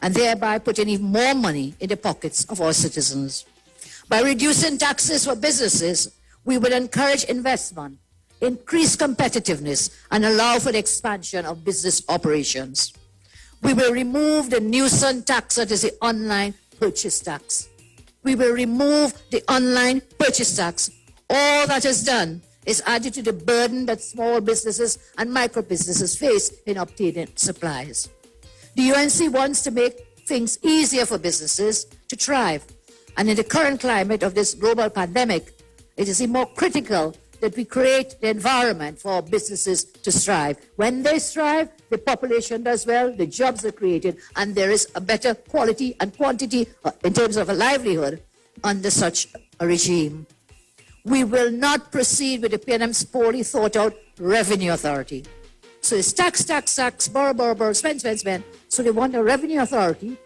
and thereby putting even more money in the pockets of our citizens. By reducing taxes for businesses, we will encourage investment, increase competitiveness, and allow for the expansion of business operations. We will remove the nuisance tax, that is the online purchase tax. We will remove the online purchase tax. All that is done is added to the burden that small businesses and micro businesses face in obtaining supplies. The UNC wants to make things easier for businesses to thrive. And in the current climate of this global pandemic, it is more critical that we create the environment for businesses to strive. When they strive, the population does well, the jobs are created, and there is a better quality and quantity in terms of a livelihood under such a regime. We will not proceed with the PNM's poorly thought out revenue authority. So it's tax, borrow, spend. So they want a revenue authority.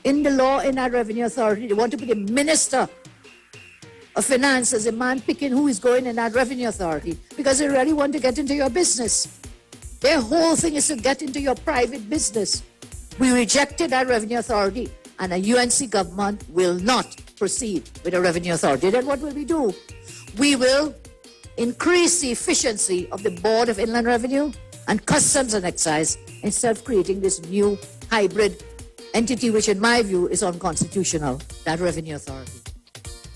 In the law, in that revenue authority, they want to put the minister of finance as a man picking who is going in that revenue authority because they really want to get into your business. Their whole thing is to get into your private business. We rejected that revenue authority, and a UNC government will not proceed with a revenue authority. Then what will we do? We will increase the efficiency of the Board of Inland Revenue and Customs and Excise instead of creating this new hybrid entity, which in my view is unconstitutional, that revenue authority.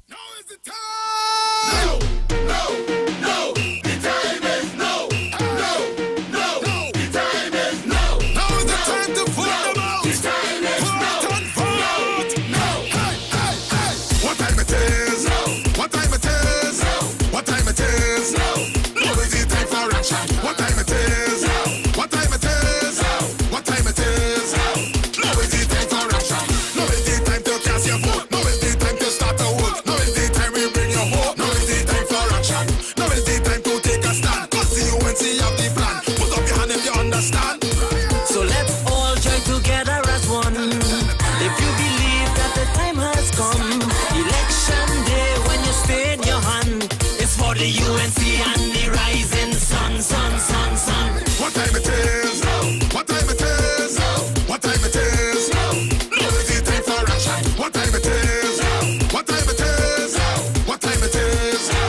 Now is the time! No! The time is no! No! The time is no! Now is the time to vote them out! The time is vote! No! Hey! What time it is? No! What time it is? No! What time it is? No! Now is the time for action! What time it is? No! What time it is? No! What time it is? No! Now is the time for action! Now is the time to cast your vote! Now is the time to start to work! Now is the time we bring your hope! Now is the time for action! Now is the time to take a stand! Cause the UNC have the plan! Put up your hand if you understand! So let's all join together as one. If you believe that the time has come, election day when you stay in your hand, it's for the UNC and the rising sun. What time it is? No. What time it is? No. What time it is? No. Now is the time for action. What time it is? No. What time it is? No. What time it is? No.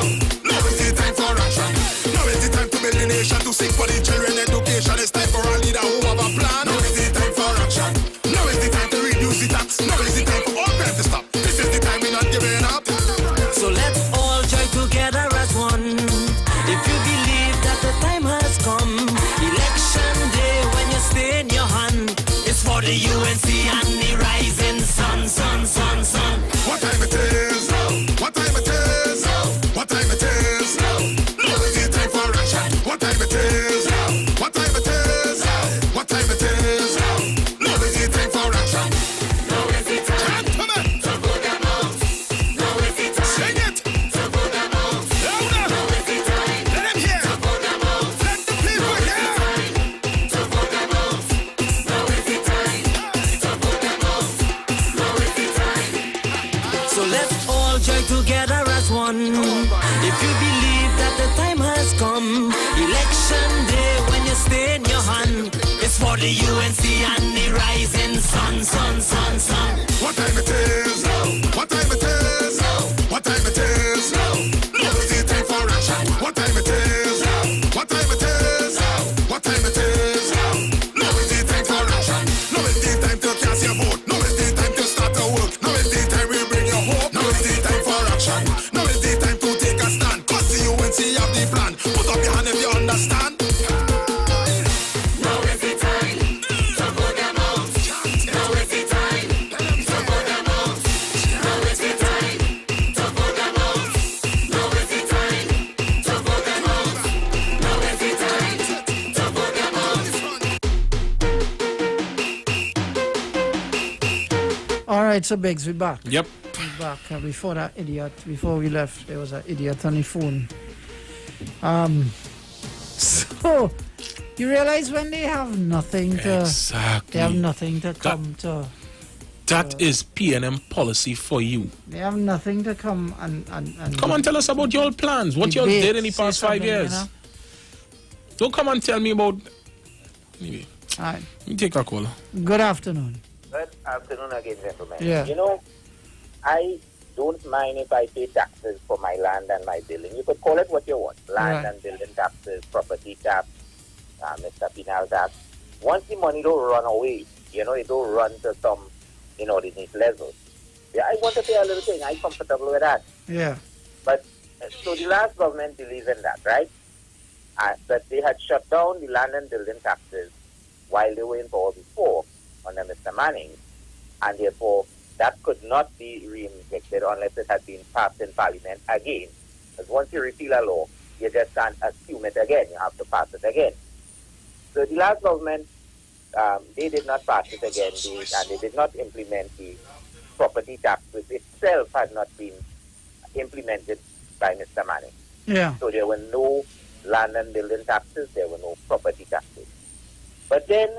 Now is the time for action. Now is the time to build the nation, to seek for the children education. It's time for a leader who have a plan. Now is the time for action. Now is the time to reduce the tax. Now is the time for all crime to stop. This is the time we're not giving up. So let's all join together as one. If you believe that the time has come, election day when you stay in your hand, it's for the UNC and the rising sun. What time it is? No. What time it is? No. What time it is? No. Now is the time for action. What time it is? No. What time it is? No. What time it is? No. Now is the time for action. Now is the time. Gentlemen, to vote them out. Now is the time. Sing it. To vote them out. Louder. Now is the time. Let them hear. To vote them out. Let the people hear. To vote them out. Now is the time. To vote them out. Now is the time. So let's all join together as one. If you believe that the time has come, election day when you stay in your hand, it's for the UNC and the rising sun. What time it is? No. What time it is? No. What time it is? No. Now is the time for action. What time it is? No. What time it is? No. What time it is? No. Now is the time for action. Now is the time to cast your vote. Now is the time to start to work. Now is the time we bring your hope. Now is the time for action. Now is the time to take a stand. Cause the UNC have the plan. Put up your hand if you understand. Now is the time to vote them out. Now is the time to vote them out. Now is the time to vote them out. Now is the time to vote them out. Now is the time to vote them out. All right, so Biggs, we're back. Yep. We're back. Before we left, there was an idiot on the phone. So you realize when they have nothing to, Exactly. they have nothing to come to. That is PNM policy for you. They have nothing to come and Come and tell us about your plans, what you debate, did in the say past 5 something, years. you know? Don't come and tell me about... Anyway, All right. let me take a call. Good afternoon. Good afternoon again, gentlemen. Yeah. You know, I don't mind if I pay taxes for my land and my building. You could call it what you want. Land Right. and building taxes, property tax, Mr. Penal tax. Once the money don't run away, you know, it don't run to some inordinate level. Yeah, I want to pay a little thing. I'm comfortable with that. Yeah. But, so the last government believed in that, right? That they had shut down the land and building taxes while they were in power before under Mr. Manning, and therefore that could not be reinjected unless it had been passed in Parliament again. Because once you repeal a law, you just can't assume it again. You have to pass it again. So the last government, they did not pass it again, and they did not implement the property tax, which itself had not been implemented by Mr. Manning. Yeah. So there were no land and building taxes, there were no property taxes. But then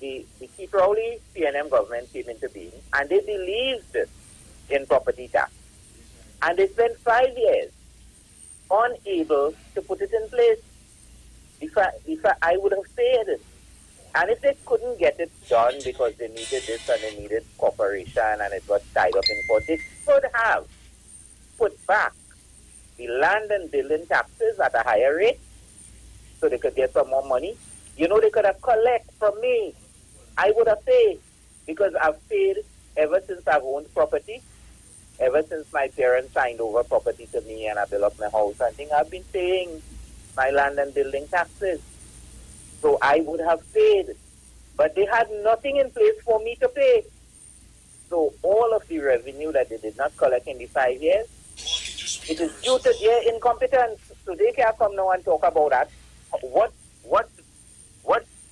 the Keith Rowley PNM government came into being, and they believed in property tax. And they spent 5 years unable to put it in place. If I would have said, and if they couldn't get it done because they needed this and they needed cooperation and it got tied up in court, they could have put back the land and building taxes at a higher rate so they could get some more money. You know, they could have collect from me. I would have paid because I've paid ever since I've owned property, ever since my parents signed over property to me and I built up my house. I think I've been paying my land and building taxes. So I would have paid. But they had nothing in place for me to pay. So all of the revenue that they did not collect in the 5 years, it is due to their incompetence. So they can't come now and talk about that. What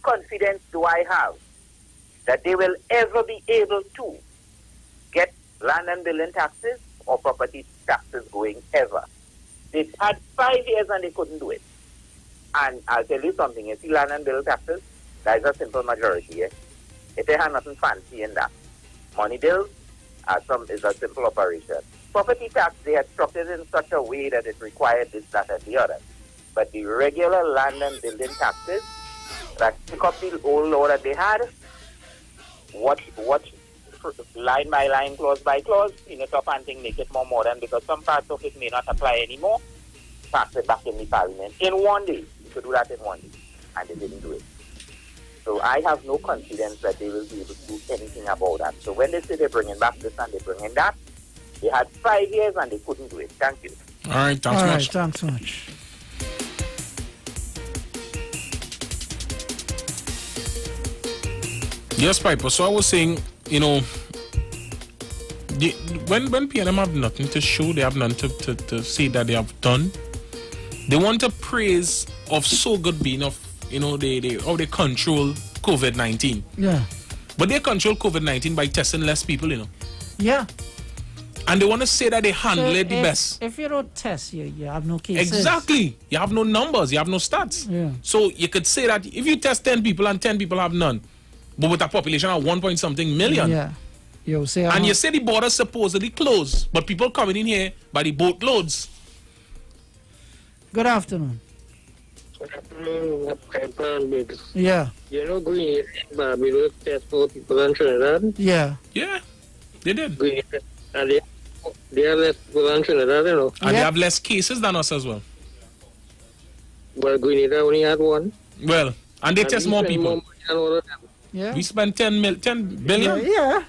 confidence do I have that they will ever be able to get land and building taxes or property taxes going ever? They had 5 years and they couldn't do it. And I'll tell you something, you see land and building taxes, that is a simple majority. Eh? If they have nothing fancy in that. Money bills is a simple operation. Property tax, they had structured in such a way that it required this, that, and the other. But the regular land and building taxes, that pick up the old law that they had, what line by line, clause by clause, clean it up and make it more modern, because some parts of it may not apply anymore, pass it back in the Parliament in 1 day. You could do that in 1 day, and they didn't do it. So I have no confidence that they will be able to do anything about that. So when they say they're bringing back this and they're bringing that, they had 5 years and they couldn't do it. Thank you. All right, thanks All right, much. thanks so much. Yes, Piper. So I was saying, you know, when PNM have nothing to show, they have nothing to say that they have done. They want to praise of so good being of, you know, how they control COVID-19. Yeah. But they control COVID-19 by testing less people, you know. Yeah. And they want to say that they handle So it the best. If you don't test, you have no cases. Exactly. You have no numbers. You have no stats. Yeah. So you could say that if you test 10 people and 10 people have none, but with a population of 1 point something million, Yeah. You say, and you say the border supposedly closed, but people coming in here by the boatloads. Good afternoon. Yeah. You know, Green Barbados test for people in Trinidad. Yeah. Yeah, they did. Green, and they are less people in Trinidad, you know. And they Yeah. have less cases than us as well. But Grenada only had one. Well, and they And test we more spend people. money than all of them. Yeah. We spend 10 billion. Yeah.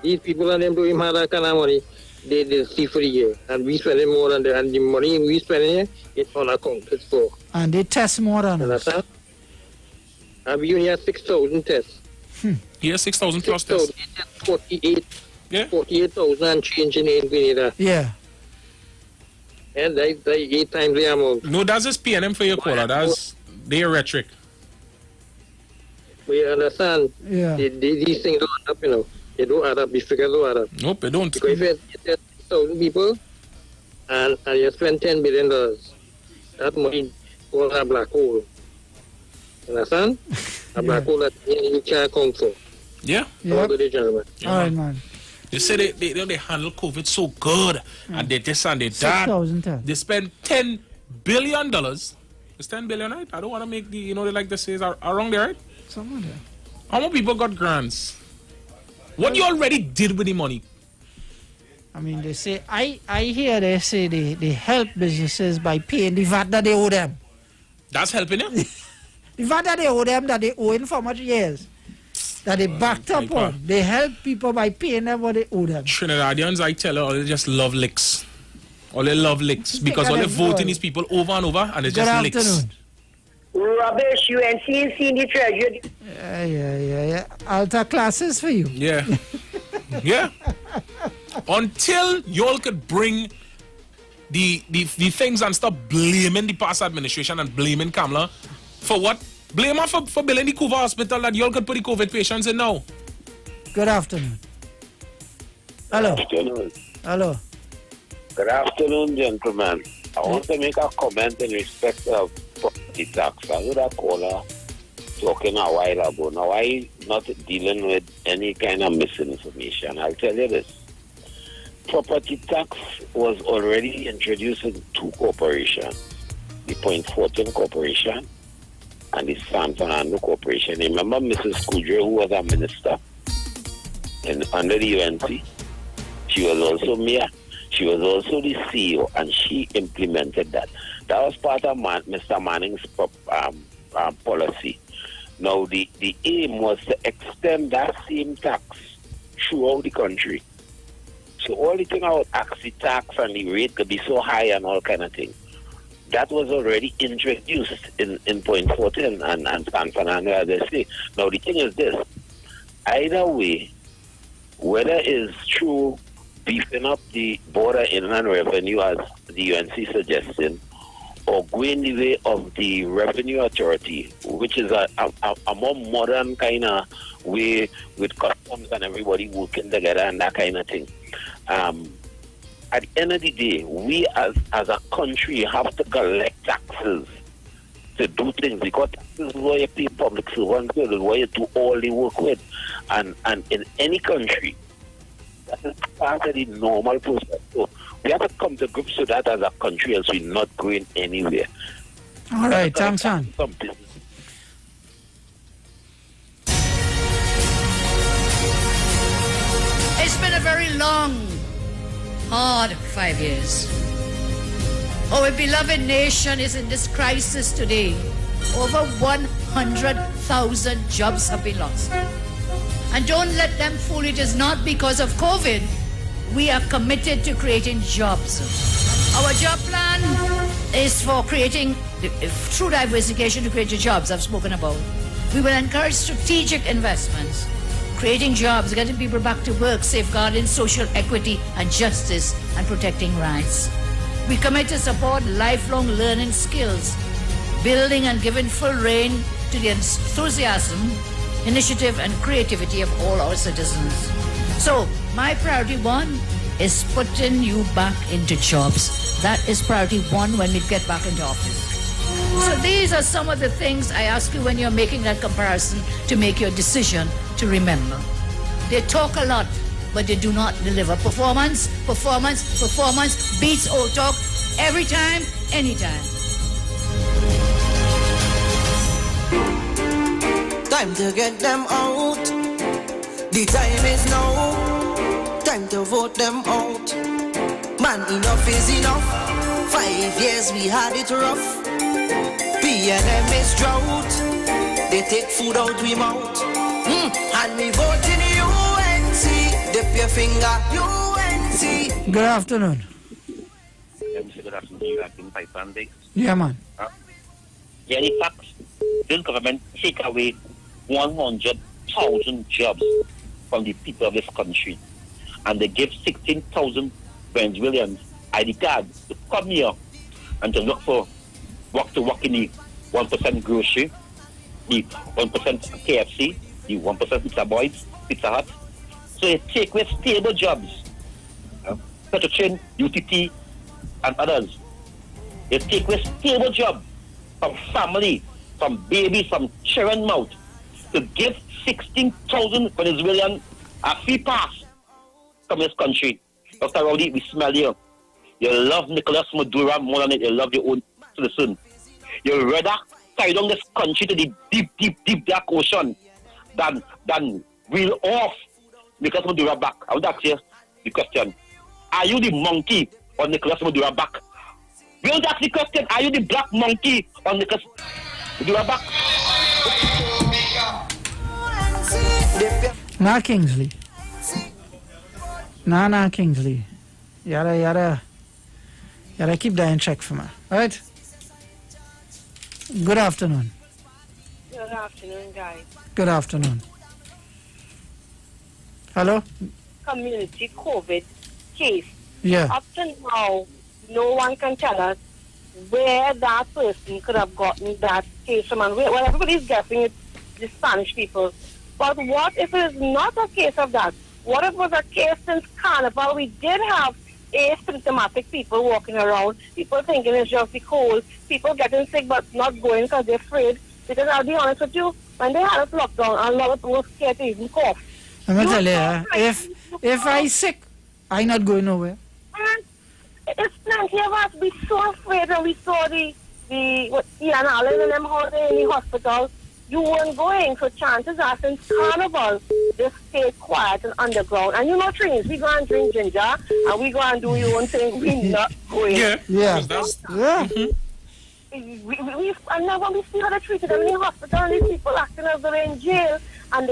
These people and them don't have that kind of money. They see for the year. And we spending more than that. And the money we spending here, it's unaccounted for. And they test more than us. Understand? And we only have 6,000 tests. Yeah, 6,000 plus 6,000, tests. Yeah. 48,000 and changing in Grenada. Yeah. And that's 8 times the amount. No, that's just PNM for your caller. That's their rhetoric. But you understand? Yeah. These things don't add up, you know. They don't add up. The figures don't add up. Nope, they don't. Because if you test 1,000 people and you spend $10 billion, that money goes a black hole. Understand? A black hole that you can't account for. Yeah. All Yep. good, gentlemen. All right, man. They say they handle COVID so good, and they this and they that. 6,000 tests. They spend $10 billion. It's $10 billion, right? I don't want to make the, you know, they like to say is around there, right? Someone there. How many people got grants? What you already did with the money? I mean, they say, I hear they say they help businesses by paying the VAT that they owe them. That's helping you? The VAT that they owe them, that they owe in for much years, that they backed up on. They help people by paying them what they owe them. Trinidadians, I tell you, all they just love licks. All they love licks. Because all they voting these people over and over, and it's Good just licks. afternoon. Rubbish, UNC seen the treasury. Yeah. Alta classes for you. Yeah. Yeah. Until y'all could bring the things and stop blaming the past administration and blaming Kamala for what? Blame her for building the COVID hospital that y'all could put the COVID patients in now. Good afternoon. Hello. Hello. Good afternoon, gentlemen. I want to make a comment in respect of property tax. I heard a caller talking a while ago. Now, I'm not dealing with any kind of misinformation. I'll tell you this. Property tax was already introduced in two corporations, the Point Fortin Corporation and the San Fernando Corporation. Remember Mrs. Kudre, who was a minister under the UNC? She was also mayor. She was also the CEO, and she implemented that. That was part of Mr. Manning's policy. Now, the aim was to extend that same tax throughout the country. So all the thing about axi tax and the rate could be so high and all kind of thing. That was already introduced in Point Fortin and San Fernando, as I say. Now, the thing is this. Either way, whether it's through beefing up the border inland revenue, as the UNC suggesting, or going the way of the Revenue Authority, which is a more modern kind of way with customs and everybody working together and that kind of thing. At the end of the day, we as a country have to collect taxes to do things, because taxes is where you pay public servants with, where you do all the work with. And in any country, that is part of the normal process. So we have to come to grips with that as a country, else we're not going anywhere. All right, thanks, son. It's been a very long, hard 5 years. Our beloved nation is in this crisis today. Over 100,000 jobs have been lost. And don't let them fool you. It is not because of COVID. We are committed to creating jobs. Our job plan is for creating, through diversification, to create the jobs I've spoken about. We will encourage strategic investments, creating jobs, getting people back to work, safeguarding social equity and justice, and protecting rights. We commit to support lifelong learning skills, building and giving full rein to the enthusiasm, initiative and creativity of all our citizens. So, my priority one is putting you back into jobs. That is priority one when we get back into office. So these are some of the things I ask you when you're making that comparison to make your decision to remember. They talk a lot, but they do not deliver. Performance beats old talk every time, anytime. Time to get them out. The time is now. Time to vote them out. Man, enough is enough. 5 years we had it rough. PNM is drought. They take food out we mouth. And we vote in UNC. Dip your finger, UNC. Good afternoon. Good afternoon. Yeah, man. Yeah, the fact, this government take away 100,000 jobs from the people of this country, and they give 16,000 Venezuelans ID cards to come here and to look for work in the 1% grocery, the 1% KFC, the 1% Pizza Boys, Pizza Hut. So they take away stable jobs, Petrochain, UTT, and others. They take away stable jobs from family, from babies, from children mouth, to give 16,000 Venezuelans a free pass from this country. Dr. Rowdy, we smell you. You love Nicolas Maduro more than you love your own citizen. You rather carry down this country to the deep, dark ocean than wheel off Nicholas Maduro back. I would ask you the question. Are you the monkey on Nicholas Maduro back? We would ask the question, are you the black monkey on Nicholas Maduro back? Nah, Kingsley. Nah, Kingsley. Yada keep that in check for me. Right? Good afternoon. Good afternoon, guys. Good afternoon. Hello? Community COVID case. Yeah. Up to now, no one can tell us where that person could have gotten that case from. And well, everybody's guessing it's the Spanish people. But what if it is not a case of that? What if it was a case since Carnival? We did have asymptomatic people walking around, people thinking it's just the cold, people getting sick but not going because they're afraid. Because I'll be honest with you, when they had us locked down, a lot of people were scared to even cough. I'm going to tell you, if I sick, I not going nowhere. And it's plenty of us. We so afraid when we saw the Ian Allen and them how they in the hospital. You weren't going, so chances are since Carnival, they stay quiet and underground. And you know, Trins, we go and drink ginger, and we go and do your own thing. We not going. Yeah. And then when we see how they treated them in the hospital, and these people acting as they're in jail, and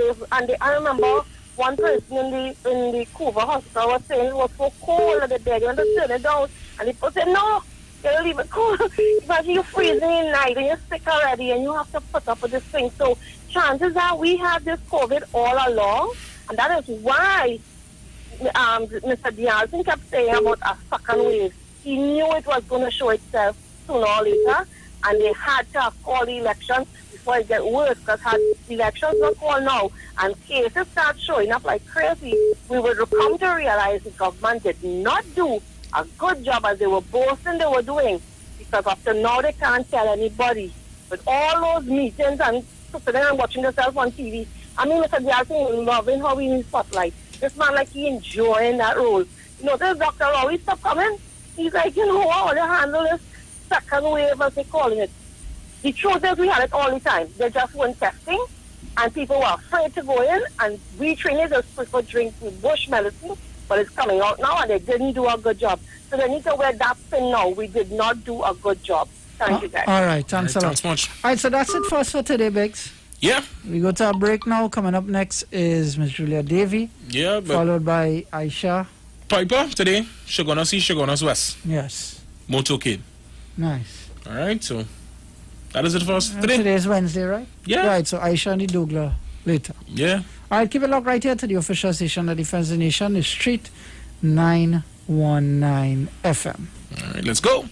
I remember one person in the Cuba hospital was saying it was so cold that they want to turn it down, and the people said no. They'll leave it cool. Imagine you're freezing in night and you're sick already and you have to put up with this thing. So chances are we had this COVID all along, and that is why Mr. Dialton kept saying about a second wave. He knew it was going to show itself sooner or later, and they had to have called the elections before it get worse, because had elections not called now and cases start showing up like crazy, we would come to realize the government did not do a good job as they were boasting they were doing, because up to now they can't tell anybody. With all those meetings and sitting and watching themselves on TV, I mean, Mr. Dialton loving how we in the spotlight. This man like he enjoying that role. You know, this doctor always stop coming. He's like, you know, how to handle this second wave as they calling it. The truth is we had it all the time. They just weren't testing, and people were afraid to go in, and we trainers just prefer drink with bush medicine. But it's coming out now, and they didn't do a good job. So they need to wear that pin now. We did not do a good job. Thank you, guys. All right, thanks a lot. Thanks much. All right, so that's it for us for today, Biggs. Yeah. We go to a break now. Coming up next is Miss Julia Davy. Yeah, but followed by Aisha Piper today. Shogunas East, Shogunas West. Yes. Moto Kid. Nice. All right, so that is it for us today. Today is Wednesday, right? Yeah. Right, so Aisha and the Douglas later. Yeah. All right, keep it locked right here to the official station that defends the nation, the Street 919 FM. All right, let's go.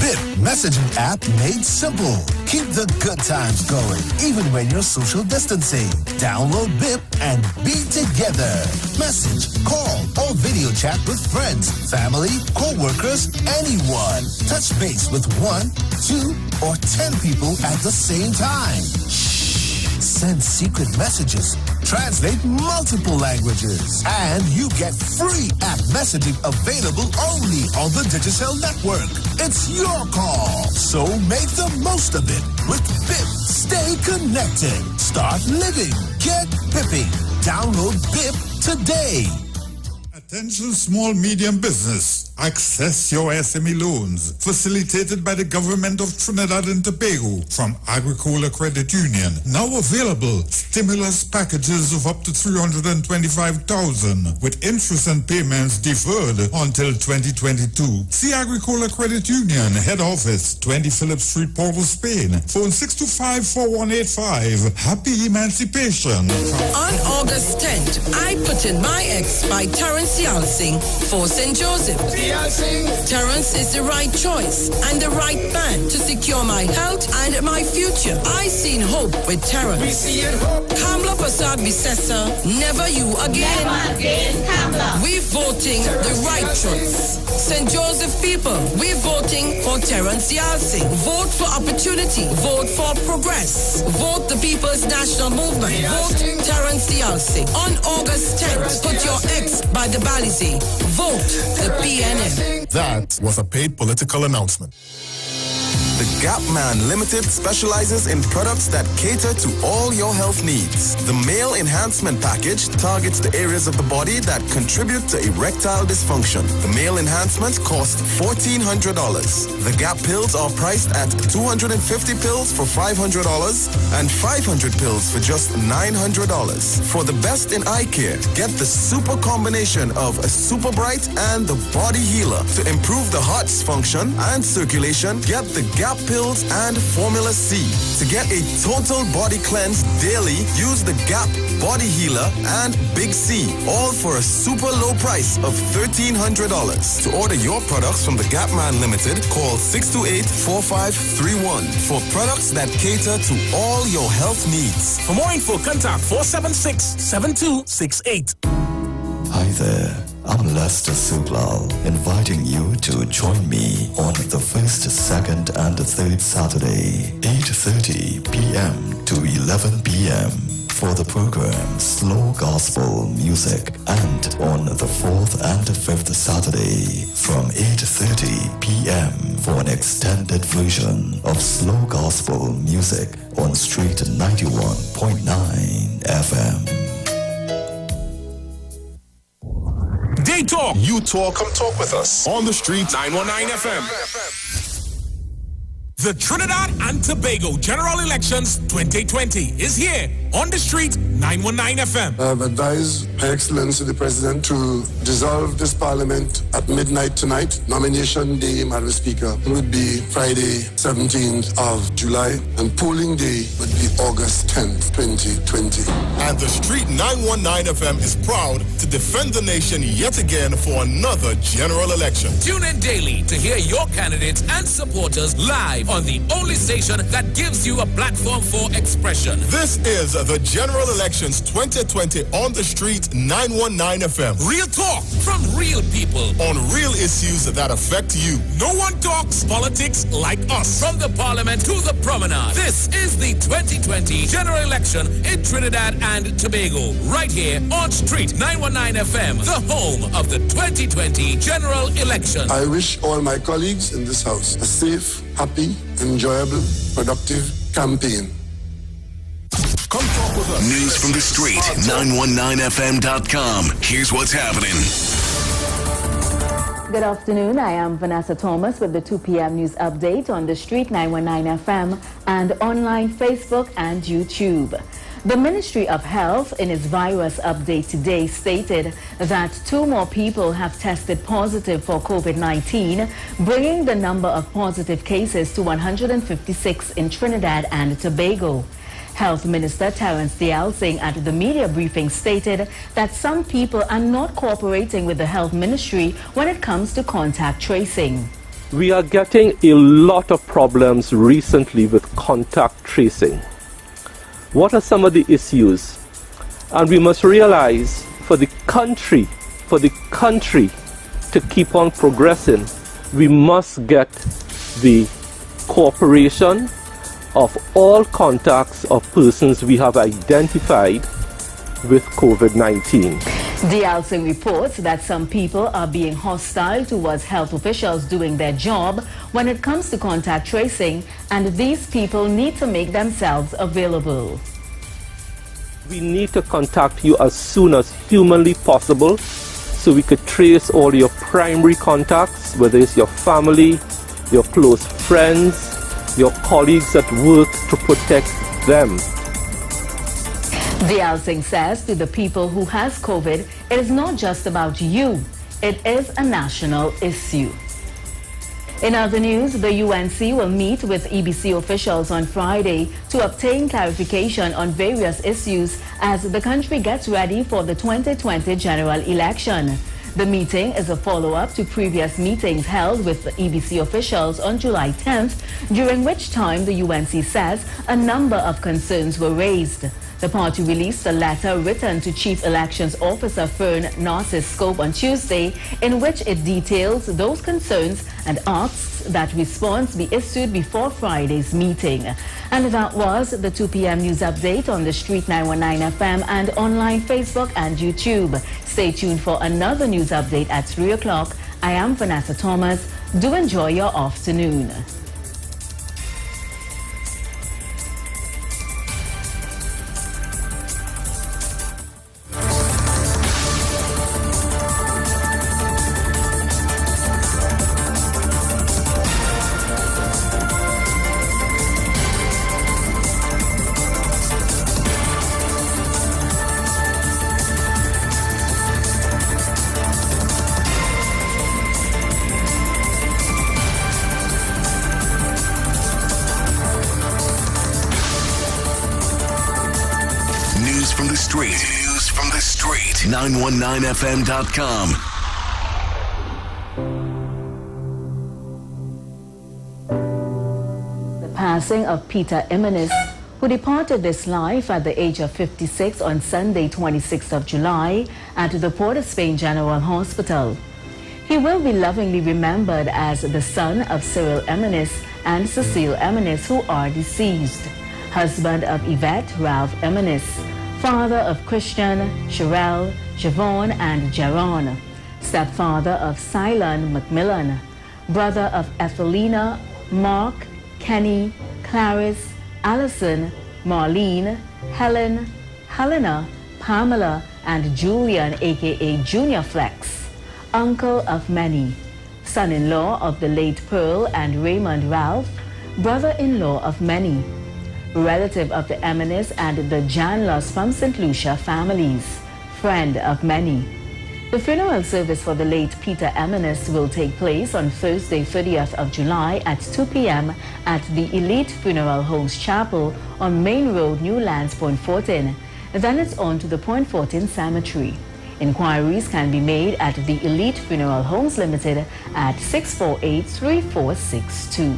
BIP messaging app made simple. Keep the good times going, even when you're social distancing. Download BIP and be together. Message, call, or video chat with friends, family, co-workers, anyone. Touch base with 1, 2, or 10 people at the same time. Shh. Send secret messages. Translate multiple languages. And you get free app messaging available only on the Digicel network. It's your call. So make the most of it with BIP. Stay connected. Start living. Get BIPing. Download BIP today. Attention small medium business. Access your SME loans facilitated by the government of Trinidad and Tobago from Agricola Credit Union. Now available stimulus packages of up to $325,000 with interest and payments deferred until 2022. See Agricola Credit Union Head Office, 20 Phillips Street, Port of Spain. Phone 625-4185. Happy emancipation. On August 10th, I Put in My Ex by Terence Yalsing for St. Joseph. Terence is the right choice and the right man to secure my health and my future. I seen hope with Terence. We see it hope. Kamla Prasad Bisessa, never you again. Never again, Kamla. We voting the right choice. St. Joseph people, we voting for Terence Yalsing. Vote for opportunity. Vote for progress. Vote the People's National Movement. Vote Terence Yalsing. On August 10th, put your X by the Balizé. Vote the PNM. That was a paid political announcement. The Gap Man Limited specializes in products that cater to all your health needs. The Male Enhancement Package targets the areas of the body that contribute to erectile dysfunction. The Male Enhancement costs $1,400. The Gap pills are priced at 250 pills for $500 and 500 pills for just $900. For the best in eye care, get the super combination of a Super Bright and the Body Healer. To improve the heart's function and circulation, get the Gap pills and Formula C. To get a total body cleanse daily, use the Gap Body Healer and Big C, all for a super low price of $1,300. To order your products from the Gap Man Limited, call 628-4531 for products that cater to all your health needs. For more info, contact 476-7268. Hi there. I'm Lester Suglal, inviting you to join me on the first, second, and third Saturday, 8:30 p.m. to 11 p.m. for the program Slow Gospel Music, and on the fourth and fifth Saturday from 8:30 p.m. for an extended version of Slow Gospel Music on Street 91.9 FM. They talk. You talk. Come talk with us. On the street. 919 FM. The Trinidad and Tobago General Elections 2020 is here on the street, 919 FM. I have advised Her Excellency the President to dissolve this Parliament at midnight tonight. Nomination day, Madam Speaker, would be Friday, 17th of July, and polling day would be August 10th, 2020. And the street 919 FM is proud to defend the nation yet again for another general election. Tune in daily to hear your candidates and supporters live on the only station that gives you a platform for expression. This is the General Elections 2020 on the street 919 FM. Real talk from real people on real issues that affect you. No one talks politics like us. From the Parliament to the promenade. This is the 2020 General Election in Trinidad and Tobago. Right here on Street 919 FM, the home of the 2020 General Election. I wish all my colleagues in this house a safe, happy, enjoyable, productive campaign. Come talk with us. News from the street, 919fm.com. Here's what's happening. Good afternoon. I am Vanessa Thomas with the 2 p.m. news update on the street 919 FM and online Facebook and YouTube. The Ministry of Health, in its virus update today, stated that 2 more people have tested positive for COVID-19, bringing the number of positive cases to 156 in Trinidad and Tobago. Health Minister Terence Yalsing at the media briefing stated that some people are not cooperating with the Health Ministry when it comes to contact tracing. We are getting a lot of problems recently with contact tracing. What are some of the issues? And we must realize for the country to keep on progressing, we must get the cooperation of all contacts of persons we have identified with COVID-19. Yalsing reports that some people are being hostile towards health officials doing their job when it comes to contact tracing, and these people need to make themselves available. We need to contact you as soon as humanly possible so we could trace all your primary contacts, whether it's your family, your close friends, your colleagues at work, to protect them. Yalsing says to the people who has COVID, it is not just about you, it is a national issue. In other news, the UNC will meet with EBC officials on Friday to obtain clarification on various issues as the country gets ready for the 2020 general election. The meeting is a follow-up to previous meetings held with the EBC officials on July 10th, during which time the UNC says a number of concerns were raised. The party released a letter written to Chief Elections Officer Fern Narcissus Scope on Tuesday, in which it details those concerns and asks that response be issued before Friday's meeting. And that was the 2 p.m. news update on the Street 919 FM and online Facebook and YouTube. Stay tuned for another news update at 3 o'clock. I am Vanessa Thomas. Do enjoy your afternoon. News from the street. News from the street. 919fm.com. The passing of Peter Immonis, who departed this life at the age of 56 on Sunday, 26th of July, at the Port of Spain General Hospital. He will be lovingly remembered as the son of Cyril Immonis and Cecile Immonis, who are deceased. Husband of Yvette Ralph Immonis, father of Christian, Sherelle, Javon, and Jaron, stepfather of Cylon Macmillan, brother of Ethelina, Mark, Kenny, Clarice, Allison, Marlene, Helen, Helena, Pamela, and Julian, aka Junior Flex, uncle of many, son-in-law of the late Pearl and Raymond Ralph, brother-in-law of many, relative of the Immonis and the Janlos from St. Lucia families, friend of many. The funeral service for the late Peter Immonis will take place on Thursday, 30th of July at 2 p.m. at the Elite Funeral Homes Chapel on Main Road, Newlands, Point Fortin. Then it's on to the Point Fortin Cemetery. Inquiries can be made at the Elite Funeral Homes Limited at 648-3462.